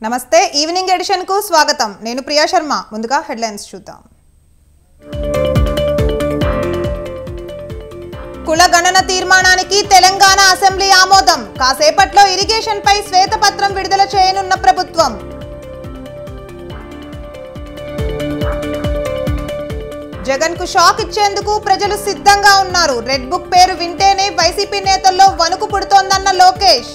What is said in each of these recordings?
నమస్తే evening edition కు స్వాగతం నేను ప్రియా శర్మ ముందుగా హెడ్లైన్స్ చూద్దాం కుల గణన తీర్మానానికి తెలంగాణ అసెంబ్లీ ఆమోదం కాసేపట్లో ఇరిగేషన్ పై శ్వేతపత్రం విడుదల చేయనున్న ప్రభుత్వం జగన్ కు షాక్ ఇచ్చేందుకు ప్రజలు సిద్ధంగా ఉన్నారు రెడ్ బుక్ పేరు వింటేనే వైసీపీ నేతల్లో వణుకు పుడుతోందన్న లోకేష్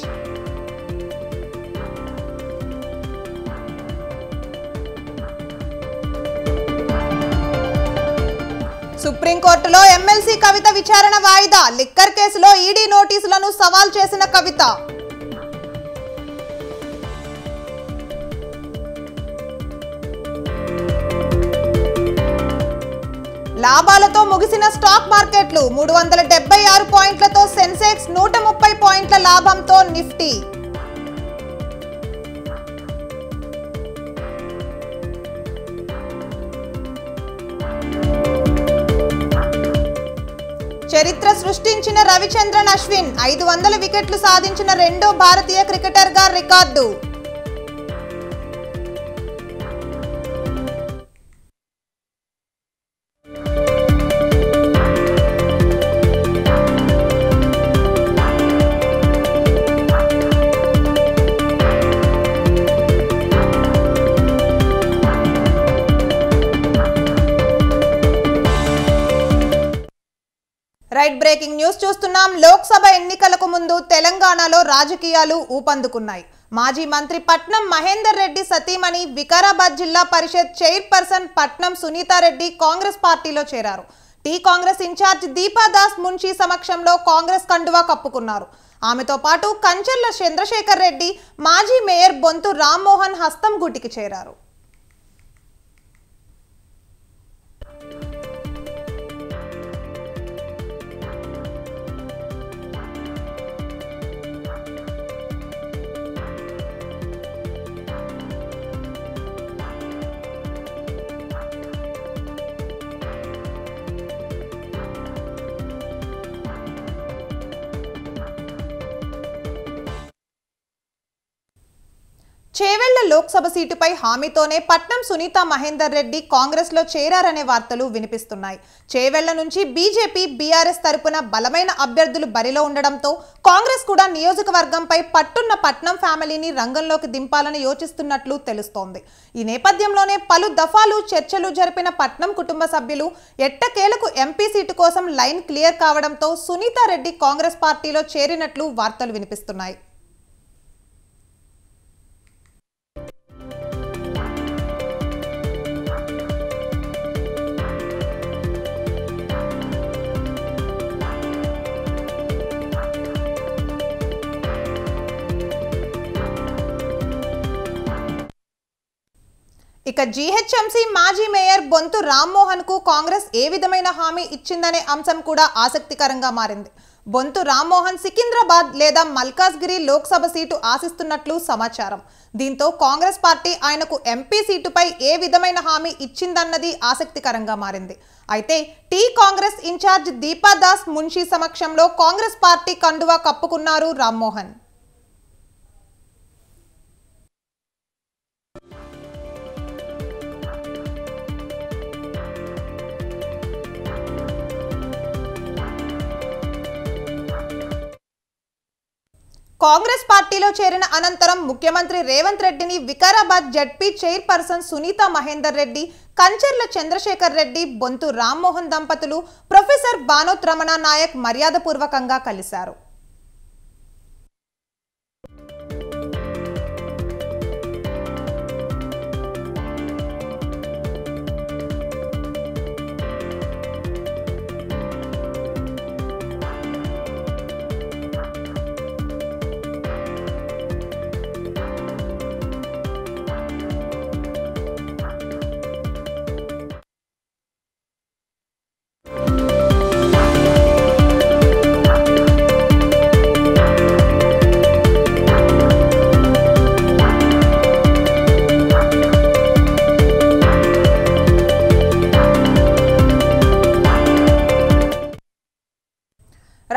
సుప్రీంకోర్టులో ఎమ్మెల్సీ కవిత విచారణ వాయిదా లిక్కర్ కేసులో ఈడీ నోటీసులను సవాల్ చేసిన కవిత లాభాలతో ముగిసిన స్టాక్ మార్కెట్లు 376 పాయింట్లతో సెన్సెక్స్ 130 పాయింట్ల లాభంతో నిఫ్టీ చరిత్ర సృష్టించిన రవిచంద్రన్ అశ్విన్ 500 వికెట్లు సాధించిన రెండో భారతీయ క్రికెటర్గా రికార్డు రైట్ బ్రేకింగ్ న్యూస్ చూస్తున్నాం లోక్సభ ఎన్నికలకు ముందు తెలంగాణలో రాజకీయాలు ఊపందుకున్నాయి మాజీ మంత్రి పట్నం మహేందర్ రెడ్డి సతీమణి వికారాబాద్ జిల్లా పరిషత్ చైర్పర్సన్ పట్నం సునీతారెడ్డి కాంగ్రెస్ పార్టీలో చేరారు టీ కాంగ్రెస్ ఇన్ఛార్జ్ దీపాదాస్ మున్షి సమక్షంలో కాంగ్రెస్ కండువా కప్పుకున్నారు ఆమెతో పాటు కంచర్ల చంద్రశేఖర్ రెడ్డి మాజీ మేయర్ బొంతు రామ్మోహన్ హస్తం గుటికి చేరారు చేవెళ్ల లోక్సభ సీటుపై హామీతోనే పట్నం సునీత మహేందర్ రెడ్డి కాంగ్రెస్ లో చేరారనే వార్తలు వినిపిస్తున్నాయి చేవెళ్ల నుంచి బీజేపీ బీఆర్ఎస్ తరపున బలమైన అభ్యర్థులు బరిలో ఉండడంతో కాంగ్రెస్ కూడా నియోజకవర్గంపై పట్టున్న పట్నం ఫ్యామిలీని రంగంలోకి దింపాలని యోచిస్తున్నట్లు తెలుస్తోంది ఈ నేపథ్యంలోనే పలు దఫాలు చర్చలు జరిపిన పట్నం కుటుంబ సభ్యులు ఎట్టకేలకు ఎంపీ సీటు కోసం లైన్ క్లియర్ కావడంతో సునీత రెడ్డి కాంగ్రెస్ పార్టీలో చేరినట్లు వార్తలు వినిపిస్తున్నాయి ఇక జీహెచ్ఎంసీ మాజీ మేయర్ బొంతు రామ్మోహన్ కు కాంగ్రెస్ ఏ విధమైన హామీ ఇచ్చిందనే అంశం కూడా ఆసక్తికరంగా మారింది బొంతు రామ్మోహన్ సికింద్రాబాద్ లేదా మల్కాజ్గిరి లోక్సభ సీటు ఆశిస్తున్నట్లు సమాచారం దీంతో కాంగ్రెస్ పార్టీ ఆయనకు ఎంపీ సీటుపై ఏ విధమైన హామీ ఇచ్చిందన్నది ఆసక్తికరంగా మారింది అయితే టీ కాంగ్రెస్ ఇన్ఛార్జ్ దీపాదాస్ మున్షి సమక్షంలో కాంగ్రెస్ పార్టీ కండువా కప్పుకున్నారు రామ్మోహన్ కాంగ్రెస్ పార్టీలో చేరిన అనంతరం ముఖ్యమంత్రి రేవంత్ రెడ్డిని వికారాబాద్ జడ్పీ చైర్పర్సన్ సునీత మహేందర్ రెడ్డి కంచర్ల చంద్రశేఖర్ రెడ్డి బొంతు రామ్మోహన్ దంపతులు ప్రొఫెసర్ బానోత్ రమణ నాయక్ మర్యాదపూర్వకంగా కలిశారు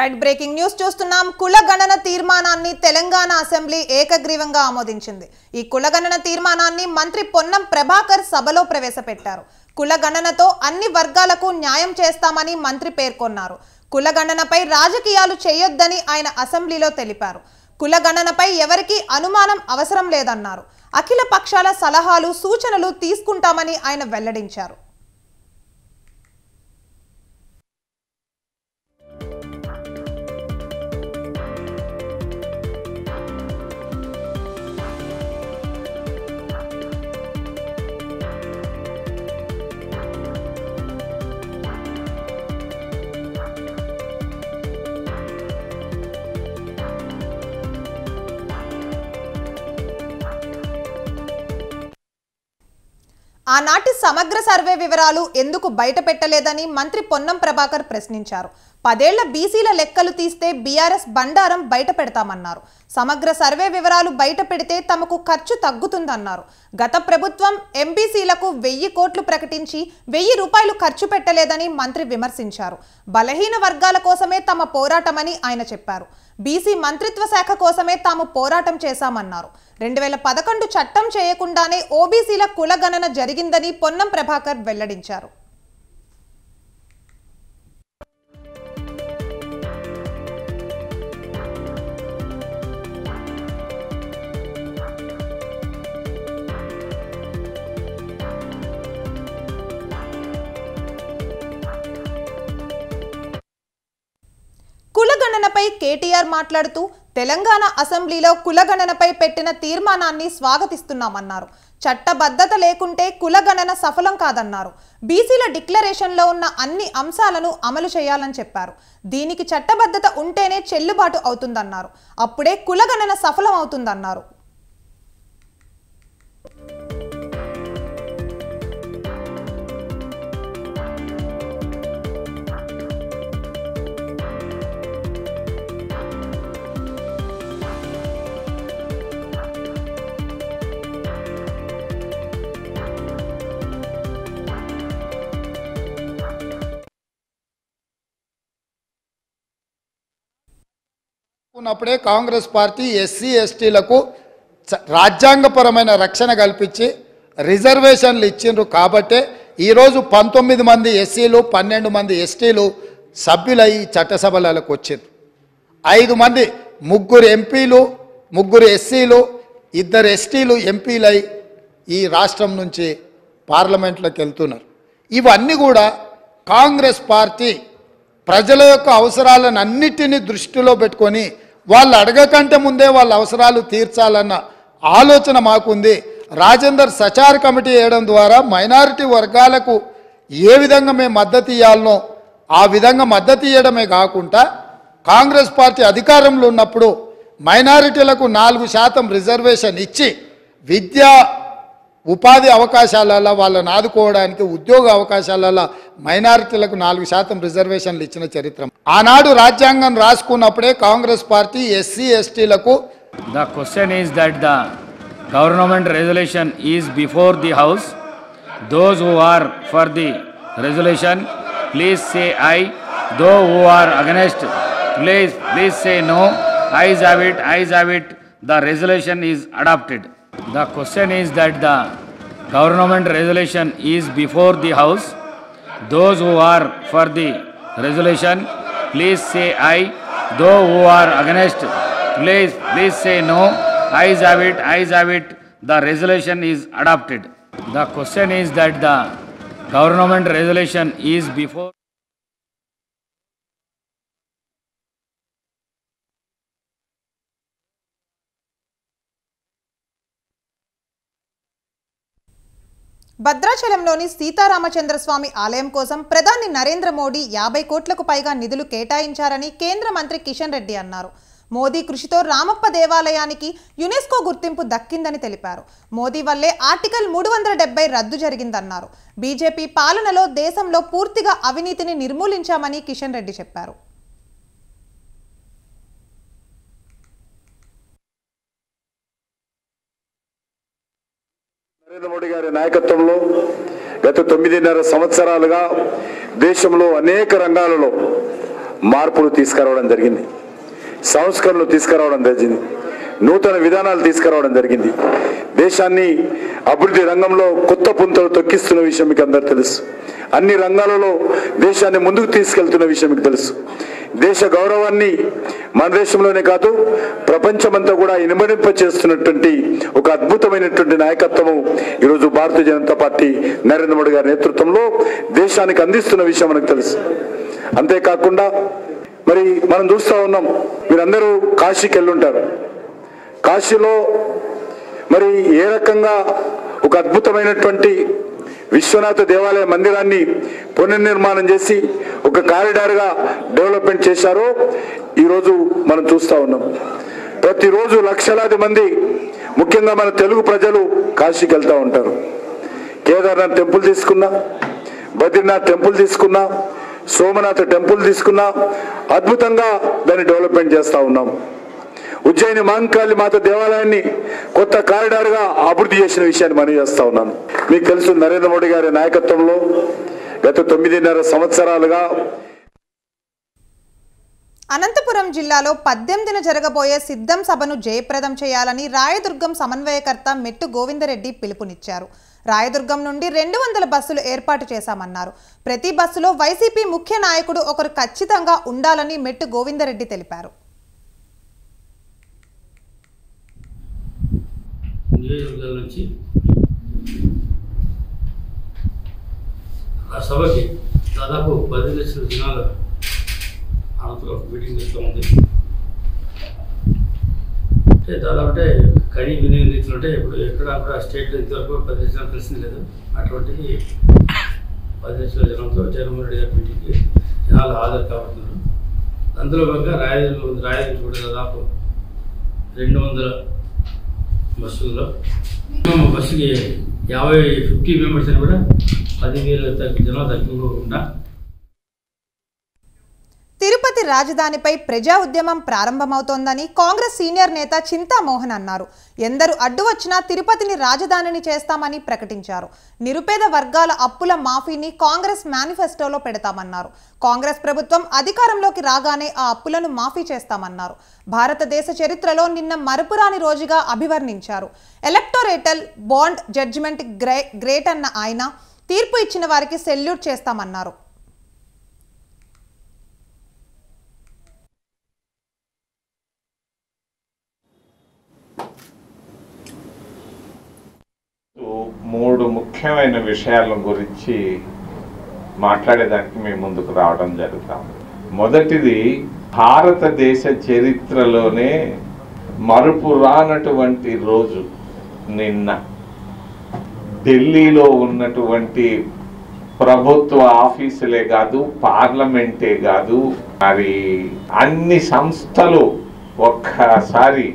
రైట్ బ్రేకింగ్ న్యూస్ చూస్తున్నాం. కులగణన తీర్మానాన్ని తెలంగాణ అసెంబ్లీ ఏకగ్రీవంగా ఆమోదించింది. ఈ కులగణన తీర్మానాన్ని మంత్రి పొన్నం ప్రభాకర్ సభలో ప్రవేశపెట్టారు. కులగణనతో అన్ని వర్గాలకు న్యాయం చేస్తామని మంత్రి పేర్కొన్నారు. కులగణనపై రాజకీయాలు చేయొద్దని ఆయన అసెంబ్లీలో తెలిపారు. కులగణనపై ఎవరికీ అనుమానం అవసరం లేదన్నారు. అఖిల పక్షాల సలహాలు సూచనలు తీసుకుంటామని ఆయన వెల్లడించారు. ఆనాటి సమగ్ర సర్వే వివరాలు ఎందుకు బయట పెట్టలేదని మంత్రి పొన్నం ప్రభాకర్ ప్రశ్నించారు. 10 ఏళ్ల బీసీల లెక్కలు తీస్తే బీఆర్ఎస్ బండారం బయట పెడతామన్నారు. సమగ్ర సర్వే వివరాలు బయట పెడితే తమకు ఖర్చు తగ్గుతుందన్నారు. గత ప్రభుత్వం ఎంబీసీలకు 1000 కోట్లు ప్రకటించి 1000 రూపాయలు ఖర్చు పెట్టలేదని మంత్రి విమర్శించారు. బలహీన వర్గాల కోసమే తమ పోరాటమని ఆయన చెప్పారు. బీసీ మంత్రిత్వ శాఖ కోసమే తాము పోరాటం చేశామన్నారు. 2011 చట్టం చేయకుండానే ఓబీసీల కులగణన జరిగిందని పొన్నం ప్రభాకర్ వెల్లడించారు. కులగణనపై కేటీఆర్ మాట్లాడుతూ తెలంగాణ అసెంబ్లీలో కులగణనపై పెట్టిన తీర్మానాన్ని స్వాగతిస్తున్నామన్నారు. చట్టబద్ధత లేకుంటే కులగణన సఫలం కాదన్నారు. బీసీల డిక్లరేషన్లో ఉన్న అన్ని అంశాలను అమలు చేయాలని చెప్పారు. దీనికి చట్టబద్ధత ఉంటేనే చెల్లుబాటు అవుతుందన్నారు. అప్పుడే కులగణన సఫలం అవుతుందన్నారు. ఉన్నప్పుడే కాంగ్రెస్ పార్టీ ఎస్సీ ఎస్టీలకు రాజ్యాంగపరమైన రక్షణ కల్పించి రిజర్వేషన్లు ఇచ్చిండ్రు. కాబట్టే ఈరోజు 19 మంది ఎస్సీలు 12 మంది ఎస్టీలు సభ్యులై చట్టసభలకు వచ్చిండ్రు. 5 మంది 3 ఎంపీలు 3 ఎస్సీలు 2 ఎస్టీలు ఎంపీలై ఈ రాష్ట్రం నుంచి పార్లమెంట్లోకి వెళ్తున్నారు. ఇవన్నీ కూడా కాంగ్రెస్ పార్టీ ప్రజల యొక్క అవసరాలను అన్నిటినీ దృష్టిలో పెట్టుకొని వాళ్ళు అడగకంటే ముందే వాళ్ళ అవసరాలు తీర్చాలన్న ఆలోచన మాకుంది. రాజేందర్ సచార్ కమిటీ వేయడం ద్వారా మైనారిటీ వర్గాలకు ఏ విధంగా మేము మద్దతు ఇవ్వాలనో ఆ విధంగా మద్దతు ఇవ్వడమే కాకుండా కాంగ్రెస్ పార్టీ అధికారంలో ఉన్నప్పుడు మైనారిటీలకు 4% రిజర్వేషన్ ఇచ్చి విద్యా ఉపాధి అవకాశాలలో వాళ్ళని ఆదుకోవడానికి ఉద్యోగ అవకాశాలలో మైనారిటీలకు 4% రిజర్వేషన్లు ఇచ్చిన చరిత్ర. ఆనాడు రాజ్యాంగం రాసుకున్నప్పుడే కాంగ్రెస్ పార్టీ ఎస్సీ ఎస్టీలకు The question is that the government resolution is before the house. Those who are for the resolution, please say aye. Those who are against, please say no. Ayes have it, ayes have it. The resolution is adopted. The question is that the government resolution is before the house. Those who are for the resolution, please say aye. Those who are against, please say no. Ayes have it, ayes have it. The resolution is adopted. The question is that the government resolution is before. భద్రాచలంలోని సీతారామచంద్రస్వామి ఆలయం కోసం ప్రధాని నరేంద్ర మోడీ 50 కోట్లకు పైగా నిధులు కేటాయించారని కేంద్ర మంత్రి కిషన్ రెడ్డి అన్నారు. మోదీ కృషితో రామప్ప దేవాలయానికి యునెస్కో గుర్తింపు దక్కిందని తెలిపారు. మోదీ వల్లే ఆర్టికల్ 370 రద్దు జరిగిందన్నారు. బీజేపీ పాలనలో దేశంలో పూర్తిగా అవినీతిని నిర్మూలించామని కిషన్ రెడ్డి చెప్పారు. నరేంద్ర మోడీ గారి నాయకత్వంలో గత 9.5 సంవత్సరాలుగా దేశంలో అనేక రంగాలలో మార్పులు తీసుకురావడం జరిగింది, సంస్కరణలు తీసుకురావడం జరిగింది, నూతన విధానాలు తీసుకురావడం జరిగింది. దేశాన్ని అభివృద్ధి రంగంలో కొత్త పుంతలు తొక్కిస్తున్న విషయం మీకు అందరూ తెలుసు. అన్ని రంగాలలో దేశాన్ని ముందుకు తీసుకెళ్తున్న విషయం మీకు తెలుసు. దేశ గౌరవాన్ని మన దేశంలోనే కాదు ప్రపంచమంతా కూడా ఇనుమడింప చేస్తున్నటువంటి ఒక అద్భుతమైనటువంటి నాయకత్వము ఈరోజు భారతీయ జనతా పార్టీ నరేంద్ర మోడీ గారి నేతృత్వంలో దేశానికి అందిస్తున్న విషయం మనకు తెలుసు. అంతేకాకుండా మరి మనం చూస్తూ ఉన్నాం, మీరందరూ కాశీకి వెళ్ళుంటారు. కాశీలో మరి ఏ రకంగా ఒక అద్భుతమైనటువంటి విశ్వనాథ దేవాలయ మందిరాన్ని పునర్నిర్మాణం చేసి ఒక కారిడార్గా డెవలప్మెంట్ చేశారో ఈరోజు మనం చూస్తూ ఉన్నాం. ప్రతిరోజు లక్షలాది మంది ముఖ్యంగా మన తెలుగు ప్రజలు కాశీకి వెళ్తూ ఉంటారు. కేదార్నాథ్ టెంపుల్ తీసుకున్నా, బద్రీనాథ్ టెంపుల్ తీసుకున్నా, సోమనాథ్ టెంపుల్ తీసుకున్నా అద్భుతంగా దాన్ని డెవలప్మెంట్ చేస్తూ ఉన్నాం. ఉజ్జయిని మహంకాళి మాత దేవాలయాన్ని కొత్త కారిడార్గా అభివృద్ధి చేసిన విషయాన్ని మనం చేస్తా ఉన్నాను. మీకు తెలుసు, నరేంద్ర మోడీ గారి నాయకత్వంలో గత 9.5 సంవత్సరాలుగా అనంతపురం జిల్లాలో 18న జరగబోయే సిద్ధం సభను జయప్రదం చేయాలని రాయదుర్గం సమన్వయకర్త మెట్టు గోవిందరెడ్డి పిలుపునిచ్చారు. రాయదుర్గం నుండి 200 బస్సులు ఏర్పాటు చేశామన్నారు. ప్రతి బస్సులో వైసీపీ ముఖ్య నాయకుడు ఒకరు ఖచ్చితంగా ఉండాలని మెట్టు గోవిందరెడ్డి తెలిపారు. నియోజకవర్గాల నుంచి ఆ సభకి దాదాపు 10 లక్షల జనాలు అనంతరం మీటింగ్ చేస్తూ ఉంది. అంటే దాదాపు అంటే కనీ విని రీతిలో అంటే ఇప్పుడు ఎక్కడ కూడా స్టేట్లో ఇంతవరకు 10 లక్షలు తెలిసింది లేదు. అటువంటిది 10 లక్షల జనంతో జగన్మోహన్ రెడ్డి గారి మీటింగ్కి జనాలు హాజరు కాబడుతున్నారు. అందులో భాగంగా రాయదుర్గం కూడా దాదాపు 200 బస్సుల్లో బస్సుకి 50 మెంబర్స్ అని కూడా 10,000 జనాలు తగ్గిపోకుండా. తిరుపతి రాజధానిపై ప్రజా ఉద్యమం ప్రారంభమవుతోందని కాంగ్రెస్ సీనియర్ నేత చింతామోహన్ అన్నారు. ఎందరు అడ్డు వచ్చినా తిరుపతిని రాజధానిని చేస్తామని ప్రకటించారు. నిరుపేద వర్గాల అప్పుల మాఫీని కాంగ్రెస్ మేనిఫెస్టోలో పెడతామన్నారు. కాంగ్రెస్ ప్రభుత్వం అధికారంలోకి రాగానే ఆ అప్పులను మాఫీ చేస్తామన్నారు. భారతదేశ చరిత్రలో నిన్న మరపురాని రోజుగా అభివర్ణించారు. ఎలక్టోరేటల్ బాండ్ జడ్జిమెంట్ గ్రేట్ అన్న ఆయన తీర్పు ఇచ్చిన వారికి సెల్యూట్ చేస్తామన్నారు. మూడు ముఖ్యమైన విషయాల గురించి మాట్లాడేదానికి మేము ముందుకు రావడం జరుగుతాం. మొదటిది, భారతదేశ చరిత్రలోనే మరుపు రానటువంటి రోజు నిన్న ఢిల్లీలో ఉన్నటువంటి ప్రభుత్వ ఆఫీసులే కాదు, పార్లమెంటే కాదు, మరి అన్ని సంస్థలు ఒక్కసారి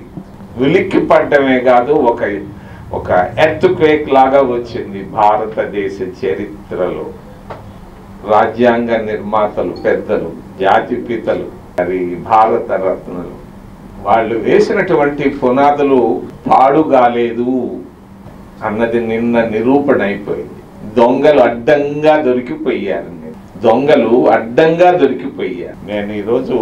ఉలిక్కిపడ్డమే కాదు, ఒక ఎర్త్క్వేక్ లాగా వచ్చింది భారతదేశ చరిత్రలో. రాజ్యాంగ నిర్మాతలు, పెద్దలు, జాతిపితలు, మరి భారత రత్నలు, వాళ్ళు వేసినటువంటి పునాదులు పాడుగాలేదు అన్నది నిన్న నిరూపణ అయిపోయింది. దొంగలు అడ్డంగా దొరికిపోయారు. నేను ఈరోజు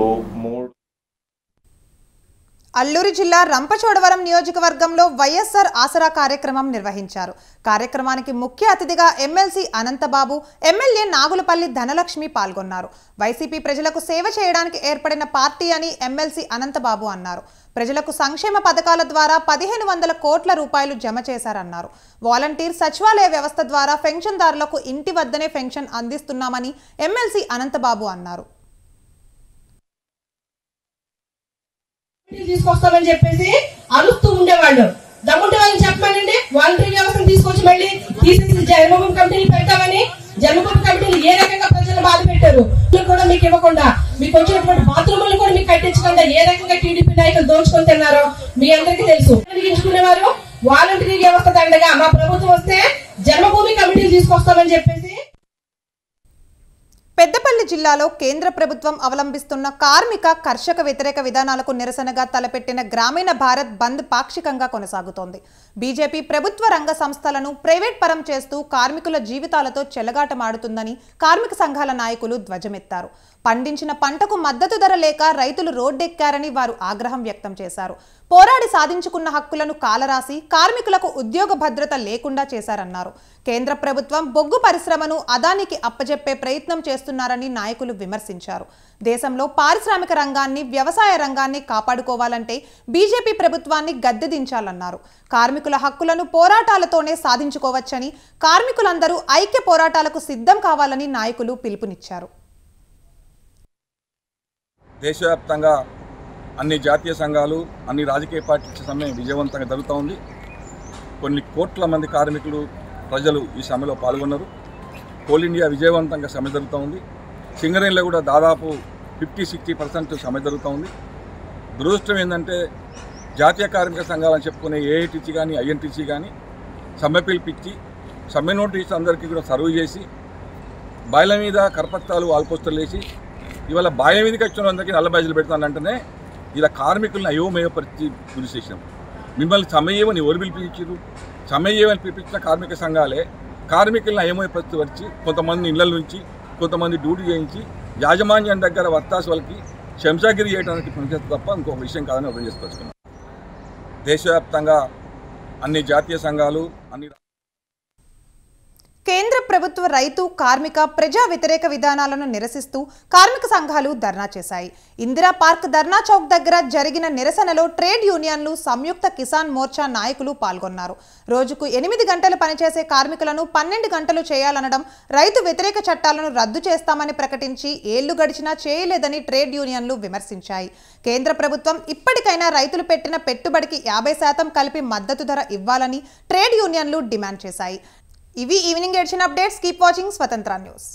అల్లూరి జిల్లా రంపచోడవరం నియోజకవర్గంలో వైఎస్ఆర్ ఆసరా కార్యక్రమం నిర్వహించారు. కార్యక్రమానికి ముఖ్య అతిథిగా ఎమ్మెల్సీ అనంతబాబు, ఎమ్మెల్యే నాగులపల్లి ధనలక్ష్మి పాల్గొన్నారు. వైసీపీ ప్రజలకు సేవ చేయడానికి ఏర్పడిన పార్టీ అని ఎమ్మెల్సీ అనంతబాబు అన్నారు. ప్రజలకు సంక్షేమ పథకాల ద్వారా 1500 కోట్ల రూపాయలు జమ చేశారన్నారు. వాలంటీర్ సచివాలయ వ్యవస్థ ద్వారా పెన్షన్దారులకు ఇంటి వద్దనే పెన్షన్ అందిస్తున్నామని ఎమ్మెల్సీ అనంతబాబు అన్నారు. తీసుకొస్తామని చెప్పేసి అరుస్తూ ఉండేవాళ్ళు. దమ్ముంటే వాళ్ళని చెప్పమనండి, వాలంటరీ వ్యవస్థను తీసుకొచ్చి మళ్ళీ తీసేసి జన్మభూమి కమిటీలు పెడతామని. జన్మభూమి కమిటీలు ఏ రకంగా ప్రజలను బాధ పెట్టారు కూడా మీకు ఇవ్వకుండా, మీకు వచ్చినటువంటి బాత్రూములు కూడా మీకు కట్టించకుండా ఏ రకంగా టీడీపీ నాయకులు దోచుకొని తిన్నారో మీ అందరికీ తెలుసు. ఎంచుకునేవారు వాలంటరీ వ్యవస్థ దండగా మా ప్రభుత్వం వస్తే జన్మభూమి కమిటీలు తీసుకొస్తామని చెప్పేసి. పెద్దపల్లి జిల్లాలో కేంద్ర ప్రభుత్వం అవలంబిస్తున్న కార్మిక కర్షక వ్యతిరేక విధానాలకు నిరసనగా తలపెట్టిన గ్రామీణ భారత్ బంద్ పాక్షికంగా కొనసాగుతోంది. బీజేపీ ప్రభుత్వ రంగ సంస్థలను ప్రైవేట్ పరం చేస్తూ కార్మికుల జీవితాలతో చెలగాటమాడుతుందని కార్మిక సంఘాల నాయకులు ధ్వజమెత్తారు. పండించిన పంటకు మద్దతు ధర లేక రైతులు రోడ్డెక్కారని వారు ఆగ్రహం వ్యక్తం చేశారు. పోరాడి సాధించుకున్న హక్కులను కాలరాసి కార్మికులకు ఉద్యోగ భద్రత లేకుండా చేశారన్నారు. కేంద్ర ప్రభుత్వం బొగ్గు పరిశ్రమను అదానికి అప్పజెప్పే ప్రయత్నం చేస్తున్నారని నాయకులు విమర్శించారు. దేశంలో పారిశ్రామిక రంగాన్ని, వ్యవసాయ రంగాన్ని కాపాడుకోవాలంటే బీజేపీ ప్రభుత్వాన్ని గద్దెదించాలన్నారు. కార్మికుల హక్కులను పోరాటాలతోనే సాధించుకోవచ్చని, కార్మికులందరూ ఐక్య పోరాటాలకు సిద్ధం కావాలని నాయకులు పిలుపునిచ్చారు. దేశవ్యాప్తంగా అన్ని జాతీయ సంఘాలు, అన్ని రాజకీయ పార్టీల సమ్మె విజయవంతంగా జరుగుతూ ఉంది. కొన్ని కోట్ల మంది కార్మికులు, ప్రజలు ఈ సమ్మెలో పాల్గొన్నారు. కోల్ ఇండియా విజయవంతంగా సమ్మె జరుగుతూ ఉంది. సింగరేణిలో కూడా దాదాపు 50-60% సమ్మె జరుగుతూ ఉంది. దురదృష్టం ఏంటంటే జాతీయ కార్మిక సంఘాలని చెప్పుకునే ఏఐటీసీ కానీ, ఐఎన్టీసీ కానీ సమ్మె పిలిపించి సమ్మె నోటీస్ అందరికీ కూడా సర్వ్ చేసి బాయిల మీద కరపత్రాలు, వాల్పోస్టర్లు వేసి ఇవాళ బాయిల మీదకి వచ్చిన అందరికీ నల్ల బ్యాజీలు పెడతానంటేనే ఇలా కార్మికులను అయోమయపరిచి గురి చేసినాం. మిమ్మల్ని సమ్మె చేయమని ఎవరు పిలిపించారు? సమ్మె చేయమని పిలిపించిన కార్మిక సంఘాలే కార్మికులను అయోమయపరిచి కొంతమంది ఇళ్ల నుంచి, కొంతమంది డ్యూటీ చేయించి యాజమాన్యం దగ్గర వత్తాసు వాళ్ళకి శంషాగిరి చేయడానికి పనిచేస్తే తప్ప ఇంకొక విషయం కాదని అర్థం చేసుకొచ్చుకున్నాం. దేశవ్యాప్తంగా అన్ని జాతీయ సంఘాలు, అన్ని కేంద్ర ప్రభుత్వ రైతు, కార్మిక, ప్రజా వ్యతిరేక విధానాలను నిరసిస్తూ కార్మిక సంఘాలు ధర్నా చేశాయి. ఇందిరా పార్క్ ధర్నా చౌక్ దగ్గర జరిగిన నిరసనలో ట్రేడ్ యూనియన్లు, సంయుక్త కిసాన్ మోర్చా నాయకులు పాల్గొన్నారు. రోజుకు 8 గంటలు పనిచేసే కార్మికులను 12 గంటలు చేయాలనడం, రైతు వ్యతిరేక చట్టాలను రద్దు చేస్తామని ప్రకటించి ఏళ్లు గడిచినా చేయలేదని ట్రేడ్ యూనియన్లు విమర్శించాయి. కేంద్ర ప్రభుత్వం ఇప్పటికైనా రైతులు పెట్టిన పెట్టుబడికి 50% కలిపి మద్దతు ధర ఇవ్వాలని ట్రేడ్ యూనియన్లు డిమాండ్ చేశాయి. ఇవి evening edition updates. Keep watching Swatantra news.